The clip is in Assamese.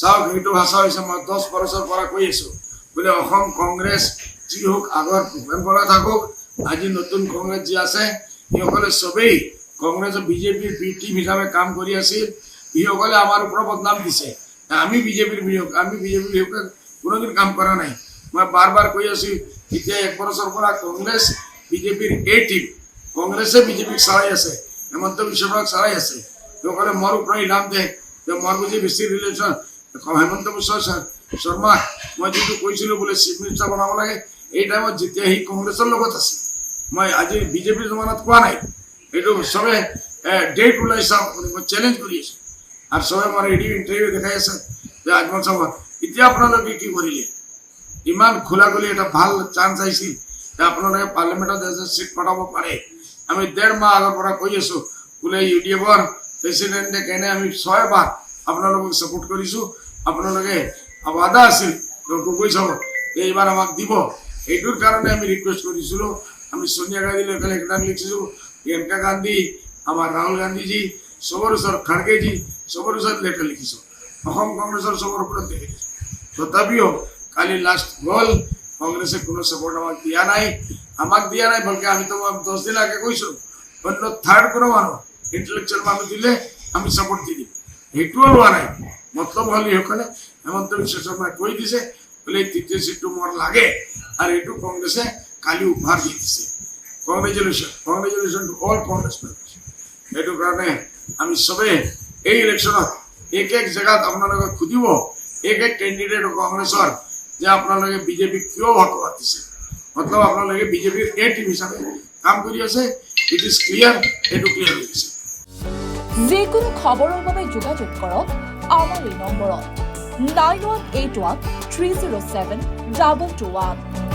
চাওক এইটো ভাষা হৈছে মই 10 বছৰৰ পৰা কৈ আছো বোলে অসম কংগ্ৰেছ যি হোক আগৰ পৰা থাকক আজি নতুন কংগ্ৰেছ যি আছে ইসকলে সবেই কংগ্ৰেছ বিজেপিৰ বি টিম হিচাপে কাম কৰি আছিল ইসকলে আমাৰ ওপৰত বদনাম দিছে আমি বিজেপিৰ বিৰোধ আমি বিজেপিৰ বিৰোধে কোনোদিন কাম কৰা নাই মই বাৰ কৈ আছো এতিয়া 1 বছৰৰ পৰা কংগ্ৰেছ বিজেপিৰ এ টিম কংগ্ৰেছে বিজেপিক চালাই আছে হেমন্ত বিশ্ব শৰ্মাক চালাই আছে ইসকলে মোৰ ওপৰত ইনাম দে মোৰ বুজি বেছি ৰিলেশ্যন হেমন্ত বিশ্ব শৰ্মা মই যিটো কৈছিলো বোলে চিফ মিনিষ্টাৰ বনাব লাগে এই টাইমত যেতিয়া সি কংগ্ৰেছৰ লগত আছে মই আজি বিজেপিৰ জমানাত কোৱা নাই এইটো সবে ডেট ওলাই চাওঁ মই চেলেঞ্জ কৰি আছো আৰু সবে মোৰ ৰেডিঅ' ইণ্টাৰভিউ দেখাই আছে যে আগমন চাব এতিয়া আপোনালোকে কি কৰিলে ইমান খোলাখুলি এটা ভাল চান্স আহিছিল যে আপোনালোকে পাৰ্লিমেণ্টত চিট পঠাব পাৰে আমি 1.5 মাহ আগৰ পৰা কৈ আছো বোলে ইউডিএফৰ প্ৰেচিডেণ্টে কেনে আমি 6 বাৰ আপোনালোকক সাপোৰ্ট কৰিছো আপোনালোকে আবাদা আছিল গগৈ চাব এইবাৰ আমাক দিব এইটোৰ কাৰণে আমি ৰিকুৱেষ্ট কৰিছিলো আমি সোনিয়া গান্ধী লেখালে একটা লিখিছো প্ৰিয়াঙ্কা গান্ধী আমাৰ ৰাহুল গান্ধীজি সবৰ ওচৰত খাৰগেজি সবৰ ওচৰত লেটাৰ লিখিছো অসম কংগ্ৰেছৰ সবৰ ওপৰত লিখিছো তথাপিও কালি লাষ্ট গল কংগ্ৰেছে কোনো সাপোর্ট আমাক দিয়া নাই বলকে আমি তো 10 দিন আগে কৈছো অন্য থার্ড কোনো মানুহ ইন্টেলেকচুয়াল মানুহ দিলে আমি সাপোর্ট দি দিম এইটোও লোৱা নাই মতলব হল ইসকলে হেমন্ত বিশ্ব শৰ্মাই কৈ দিছে বোলে 3য় সিটটো মোৰ লাগে আৰু এইটো কংগ্ৰেছে কালি উপহাৰ দি দিছে কংগ্ৰেচুলেশ্যন টু অল কংগ্ৰেছ মেম্বাৰ্স এইটো কাৰণে আমি সবে এই ইলেকশ্যনত এক জেগাত আপোনালোকে খুদিব এক কেণ্ডিডেট কংগ্ৰেছৰ যে আপোনালোকে বিজেপি কিয় ভোট দিছে মতলব আপোনালোকে বিজেপিৰ এ টিম হিচাপে কাম কৰি আছে ইট ইজ ক্লিয়াৰ এইটো ক্লিয়াৰ হৈ গৈছে যিকোনো খবৰৰ বাবে যোগাযোগ কৰক আমাৰ এই নম্বৰত 9181 307 2221